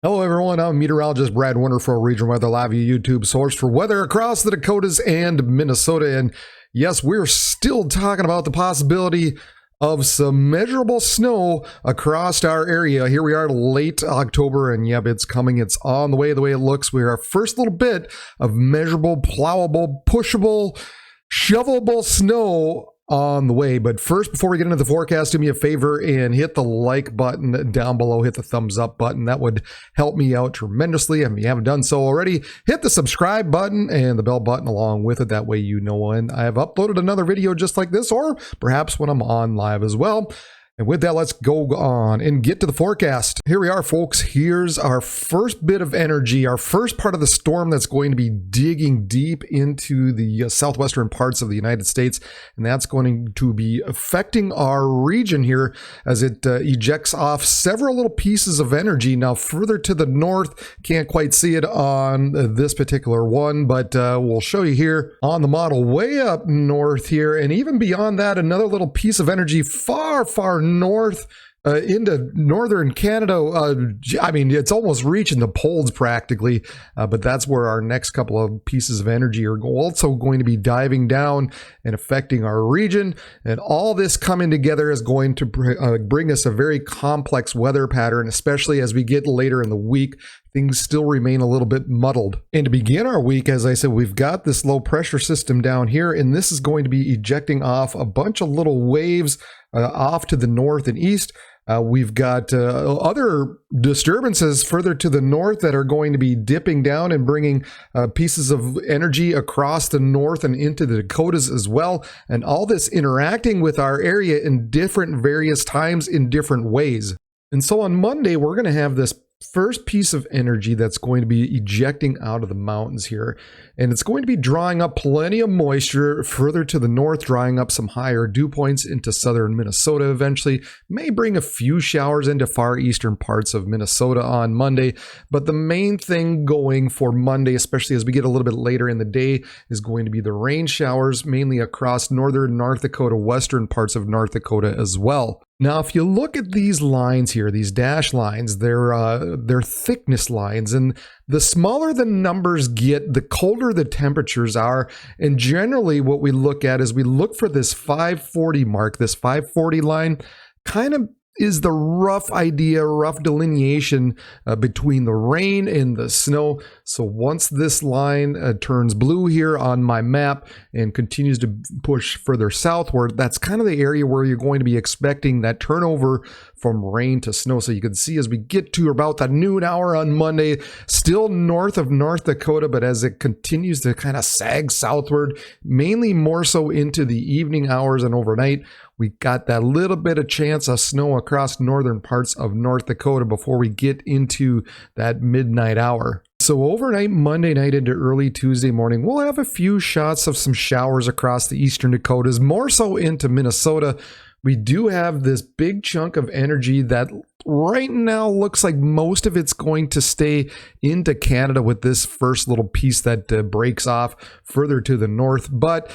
Hello everyone, I'm meteorologist Brad Winter for Regional Weather Live, your YouTube source for weather across the Dakotas and Minnesota. And yes, we're still talking about the possibility of some measurable snow across our area. Here we are late October, and yep, it's coming. It's on the way it looks. We're our first little bit of measurable, plowable, pushable, shovelable snow on the way. But first, before we get into the forecast, do me a favor and hit the like button down below. Hit the thumbs up button. That would help me out tremendously. If you haven't done so already, hit the subscribe button and the bell button along with it. That way you know when I have uploaded another video just like this, or perhaps when I'm on live as well. And with that, let's go on and get to the forecast. Here we are, folks. Here's our first bit of energy, our first part of the storm that's going to be digging deep into the southwestern parts of the United States. And that's going to be affecting our region here as it ejects off several little pieces of energy. Now, further to the north, can't quite see it on this particular one, but we'll show you here on the model way up north here. And even beyond that, another little piece of energy far, far north into northern Canada. I mean, it's almost reaching the poles practically, but that's where our next couple of pieces of energy are also going to be diving down and affecting our region. And all this coming together is going to bring us a very complex weather pattern, especially as we get later in the week. Things still remain a little bit muddled. And to begin our week, as I said, we've got this low pressure system down here, and this is going to be ejecting off a bunch of little waves off to the north and east. We've got other disturbances further to the north that are going to be dipping down and bringing pieces of energy across the north and into the Dakotas as well. And all this interacting with our area in different various times in different ways. And so on Monday, we're going to have this first piece of energy that's going to be ejecting out of the mountains here. And it's going to be drawing up plenty of moisture further to the north, drying up some higher dew points into southern Minnesota eventually. May bring a few showers into far eastern parts of Minnesota on Monday. But the main thing going for Monday, especially as we get a little bit later in the day, is going to be the rain showers, mainly across northern North Dakota, western parts of North Dakota as well. Now, if you look at these lines here, these dash lines, they're thickness lines, and the smaller the numbers get, the colder the temperatures are. And generally what we look at is we look for this 540 mark, this 540 line kind of is the rough idea, rough delineation between the rain and the snow. So once this line turns blue here on my map and continues to push further southward, that's kind of the area where you're going to be expecting that turnover from rain to snow. So you can see as we get to about the noon hour on Monday, still north of North Dakota, but as it continues to kind of sag southward, mainly more so into the evening hours and overnight, we got that little bit of chance of snow across northern parts of North Dakota before we get into that midnight hour. So overnight, Monday night into early Tuesday morning, we'll have a few shots of some showers across the eastern Dakotas, more so into Minnesota. We do have this big chunk of energy that right now looks like most of it's going to stay into Canada with this first little piece that breaks off further to the north. But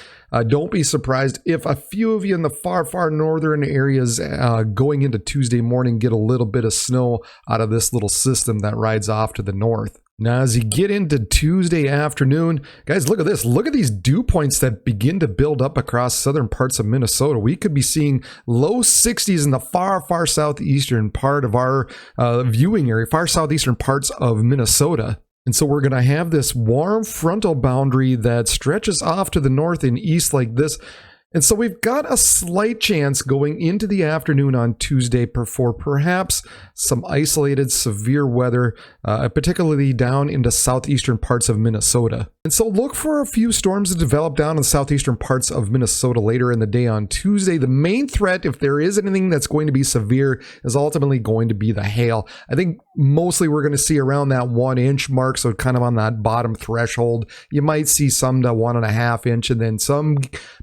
don't be surprised if a few of you in the far, far northern areas going into Tuesday morning get a little bit of snow out of this little system that rides off to the north. Now, as you get into Tuesday afternoon, guys, look at this. Look at these dew points that begin to build up across southern parts of Minnesota. We could be seeing low 60s in the far, far southeastern part of our viewing area, far southeastern parts of Minnesota. And so we're going to have this warm frontal boundary that stretches off to the north and east like this. And so we've got a slight chance going into the afternoon on Tuesday for perhaps some isolated severe weather, particularly down into southeastern parts of Minnesota. And so look for a few storms to develop down in the southeastern parts of Minnesota later in the day on Tuesday. The main threat, if there is anything that's going to be severe, is ultimately going to be the hail. I think mostly we're going to see around that 1 inch mark, so kind of on that bottom threshold. You might see some to 1.5 inch, and then some,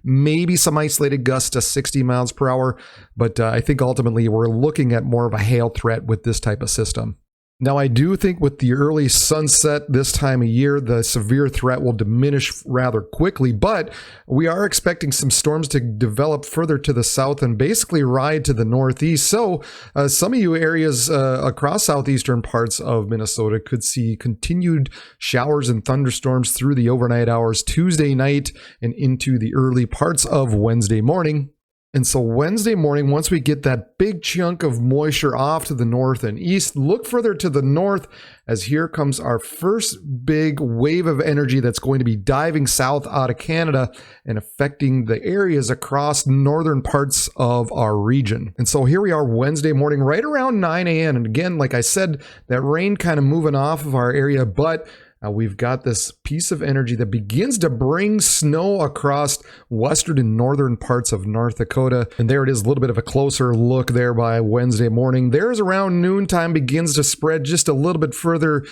maybe some isolated gusts to 60 miles per hour. But I think ultimately we're looking at more of a hail threat with this type of system. Now, I do think with the early sunset this time of year, the severe threat will diminish rather quickly, but we are expecting some storms to develop further to the south and basically ride to the northeast. So some of you areas across southeastern parts of Minnesota could see continued showers and thunderstorms through the overnight hours Tuesday night and into the early parts of Wednesday morning. And so Wednesday morning, once we get that big chunk of moisture off to the north and east, look further to the north as here comes our first big wave of energy that's going to be diving south out of Canada and affecting the areas across northern parts of our region. And so here we are Wednesday morning, right around 9 a.m. And again, like I said, that rain kind of moving off of our area, but we've got this piece of energy that begins to bring snow across western and northern parts of North Dakota. And there it is, a little bit of a closer look there by Wednesday morning. There's around noontime begins to spread just a little bit further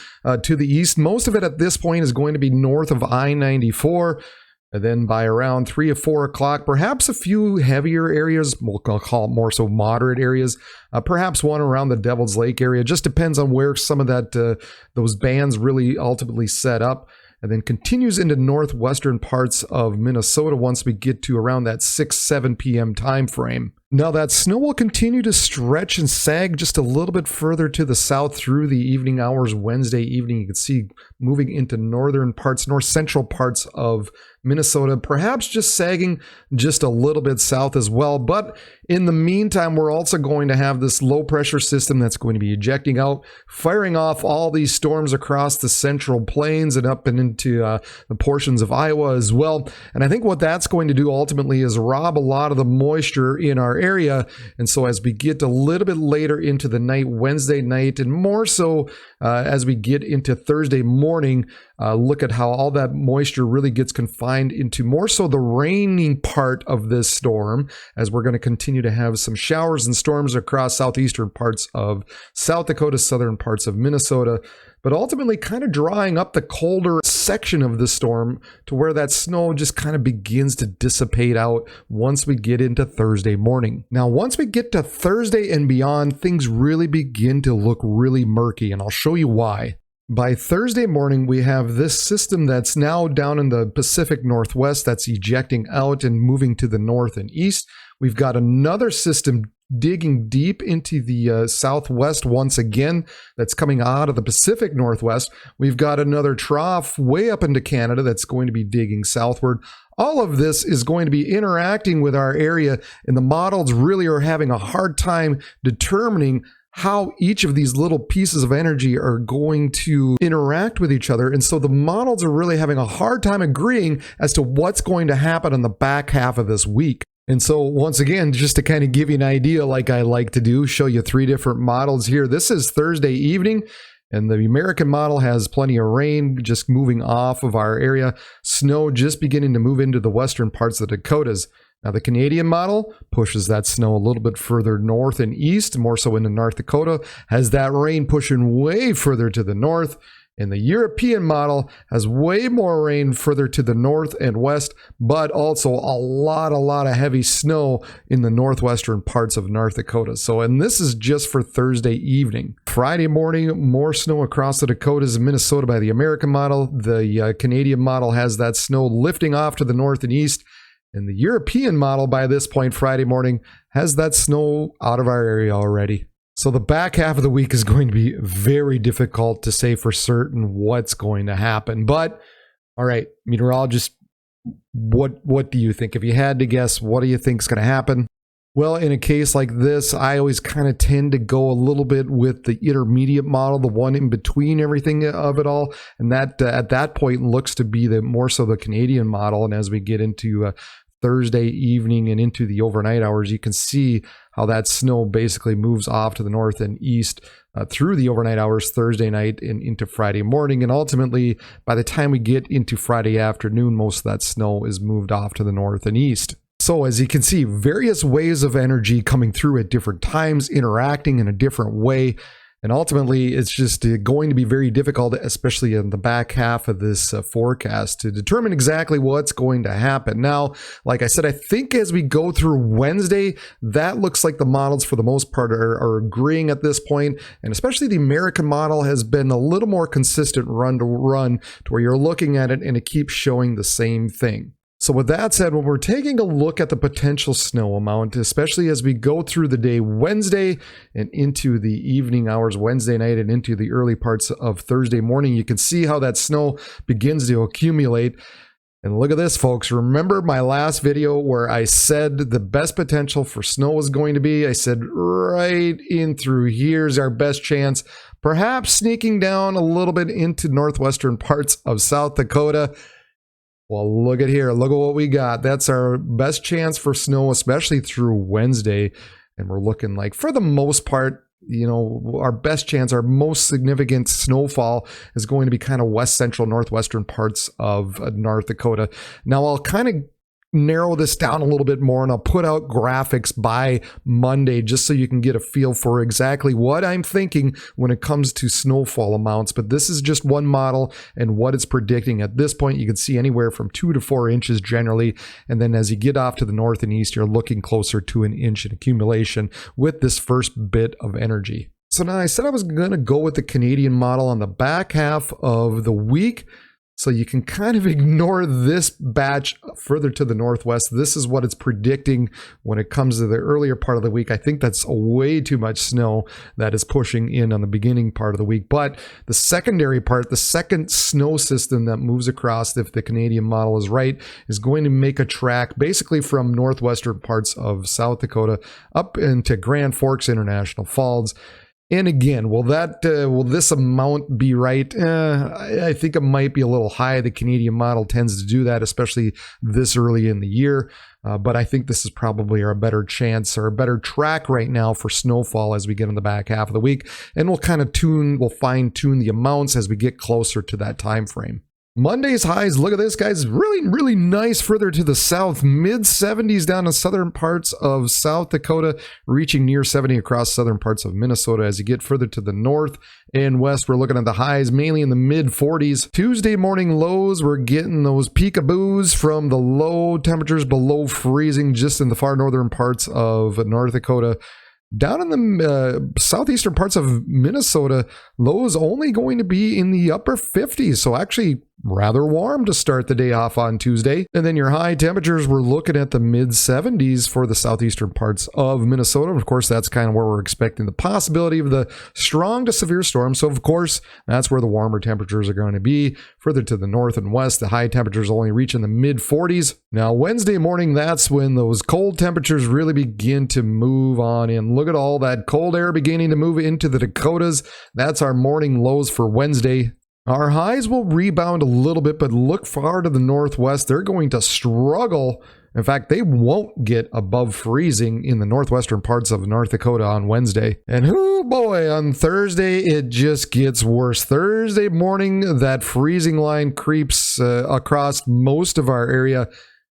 to the east. Most of it at this point is going to be north of I-94. And then by around 3 or 4 o'clock, perhaps a few heavier areas, we'll call it more so moderate areas, perhaps one around the Devil's Lake area. Just depends on where some of that those bands really ultimately set up. And then continues into northwestern parts of Minnesota once we get to around that 6-7 p.m. time frame. Now that snow will continue to stretch and sag just a little bit further to the south through the evening hours Wednesday evening. You can see moving into northern parts, north central parts of Minnesota, perhaps just sagging just a little bit south as well. But in the meantime, we're also going to have this low pressure system that's going to be ejecting out, firing off all these storms across the central plains and up and into the portions of Iowa as well. And I think what that's going to do ultimately is rob a lot of the moisture in our area. And so as we get a little bit later into the night, Wednesday night, and more so as we get into Thursday morning, look at how all that moisture really gets confined into more so the raining part of this storm, as we're going to continue to have some showers and storms across southeastern parts of South Dakota, southern parts of Minnesota, but ultimately kind of drying up the colder section of the storm to where that snow just kind of begins to dissipate out once we get into Thursday morning. Now, once we get to Thursday and beyond, things really begin to look really murky, and I'll show you why. By Thursday morning, we have this system that's now down in the Pacific Northwest that's ejecting out and moving to the north and east. We've got another system digging deep into the southwest once again that's coming out of the Pacific Northwest. We've got another trough way up into Canada that's going to be digging southward. All of this is going to be interacting with our area, and the models really are having a hard time determining how each of these little pieces of energy are going to interact with each other. And so the models are really having a hard time agreeing as to what's going to happen on the back half of this week. And so once again, just to kind of give you an idea, like I like to do, show you 3 different models here. This is Thursday evening, and the American model has plenty of rain just moving off of our area. Snow just beginning to move into the western parts of the Dakotas. Now, the Canadian model pushes that snow a little bit further north and east, more so into North Dakota, has that rain pushing way further to the north. And the European model has way more rain further to the north and west, but also a lot of heavy snow in the northwestern parts of North Dakota. So, and this is just for Thursday evening. Friday morning, more snow across the Dakotas and Minnesota by the American model. The Canadian model has that snow lifting off to the north and east. And the European model by this point, Friday morning, has that snow out of our area already. So the back half of the week is going to be very difficult to say for certain what's going to happen. But, all right, meteorologist, what do you think? If you had to guess, what do you think is going to happen? Well, in a case like this, I always kind of tend to go a little bit with the intermediate model, the one in between everything of it all. And that at that point looks to be the more so the Canadian model. And as we get into Thursday evening and into the overnight hours, you can see how that snow basically moves off to the north and east through the overnight hours Thursday night and into Friday morning. And ultimately, by the time we get into Friday afternoon, most of that snow is moved off to the north and east. So as you can see, various waves of energy coming through at different times, interacting in a different way. And ultimately, it's just going to be very difficult, especially in the back half of this forecast, to determine exactly what's going to happen. Now, like I said, I think as we go through Wednesday, that looks like the models for the most part are agreeing at this point. And especially the American model has been a little more consistent run to run to where you're looking at it and it keeps showing the same thing. So with that said, when we're taking a look at the potential snow amount, especially as we go through the day Wednesday and into the evening hours Wednesday night and into the early parts of Thursday morning, you can see how that snow begins to accumulate. And look at this, folks. Remember my last video where I said the best potential for snow was going to be? I said right in through here's our best chance, perhaps sneaking down a little bit into northwestern parts of South Dakota. Well, look at here. Look at what we got. That's our best chance for snow, especially through Wednesday. And we're looking like, for the most part, our best chance, our most significant snowfall is going to be kind of west central, northwestern parts of North Dakota. Now, I'll kind of narrow this down a little bit more, and I'll put out graphics by Monday just so you can get a feel for exactly what I'm thinking when it comes to snowfall amounts. But this is just one model and what it's predicting. At this point, you can see anywhere from 2 to 4 inches generally. And then as you get off to the north and east, you're looking closer to an inch in accumulation with this first bit of energy. So now I said I was going to go with the Canadian model on the back half of the week. So you can kind of ignore this batch further to the northwest. This is what it's predicting when it comes to the earlier part of the week. I think that's way too much snow that is pushing in on the beginning part of the week. But the secondary part, the second snow system that moves across, if the Canadian model is right, is going to make a track basically from northwestern parts of South Dakota up into Grand Forks International Falls. And again, will this amount be right? I think it might be a little high. The Canadian model tends to do that, especially this early in the year. But I think this is probably our better chance or a better track right now for snowfall as we get in the back half of the week. And we'll fine tune the amounts as we get closer to that time frame. Monday's highs, look at this, guys, really nice further to the south, mid 70s down in southern parts of South Dakota, reaching near 70 across southern parts of Minnesota. As you get further to the north and west, we're looking at the highs mainly in the mid 40s. Tuesday morning lows, we're getting those peekaboos from the low temperatures below freezing just in the far northern parts of North Dakota. Down in the southeastern parts of Minnesota, lows only going to be in the upper 50s. So actually rather warm to start the day off on Tuesday. And then your high temperatures, we're looking at the mid 70s for the southeastern parts of Minnesota. Of course, that's kind of where we're expecting the possibility of the strong to severe storm. So of course, that's where the warmer temperatures are going to be. Further to the north and west, the high temperatures only reach in the mid 40s. Now, Wednesday morning, that's when those cold temperatures really begin to move on in. Look at all that cold air beginning to move into the Dakotas. That's our morning lows for Wednesday. Our highs will rebound a little bit, but look far to the northwest. They're going to struggle. In fact, they won't get above freezing in the northwestern parts of North Dakota on Wednesday. And oh boy, on Thursday, it just gets worse. Thursday morning, that freezing line creeps across most of our area.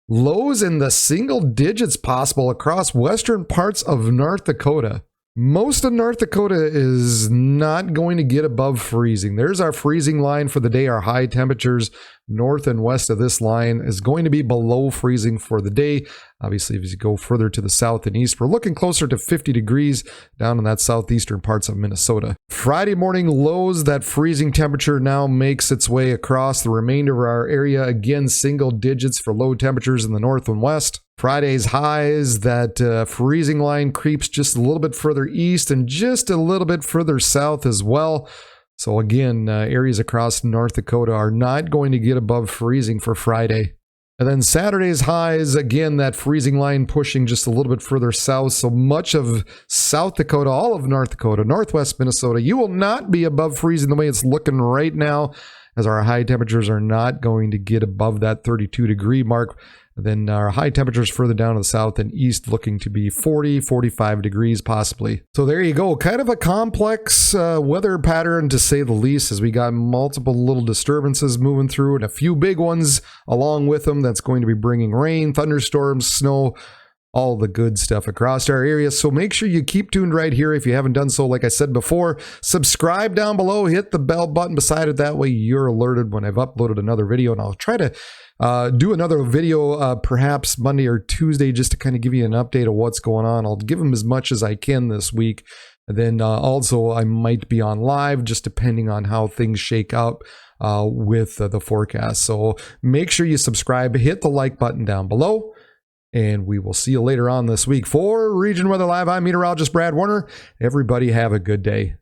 Lows in the single digits possible across western parts of North Dakota. Most of North Dakota is not going to get above freezing. There's our freezing line for the day. Our high temperatures north and west of this line is going to be below freezing for the day. Obviously, if you go further to the south and east, we're looking closer to 50 degrees down in that southeastern parts of Minnesota. Friday morning lows, that freezing temperature now makes its way across the remainder of our area. Again, single digits for low temperatures in the north and west. Friday's highs, that freezing line creeps just a little bit further east and just a little bit further south as well. So again, areas across North Dakota are not going to get above freezing for Friday. And then Saturday's highs, again, that freezing line pushing just a little bit further south. So much of South Dakota, all of North Dakota, northwest Minnesota, you will not be above freezing the way it's looking right now, as our high temperatures are not going to get above that 32-degree mark. Then our high temperatures further down to the south and east looking to be 40, 45 degrees possibly. So there you go. Kind of a complex weather pattern to say the least, as we got multiple little disturbances moving through and a few big ones along with them that's going to be bringing rain, thunderstorms, snow, all the good stuff across our area. So make sure you keep tuned right here. If you haven't done so, like I said before, subscribe down below, hit the bell button beside it. That way you're alerted when I've uploaded another video, and I'll try to do another video perhaps Monday or Tuesday just to kind of give you an update of what's going on. I'll give them as much as I can this week. And then also I might be on live just depending on how things shake out with the forecast. So make sure you subscribe, hit the like button down below, and we will see you later on this week. For Region Weather Live, I'm meteorologist Brad Warner. Everybody have a good day.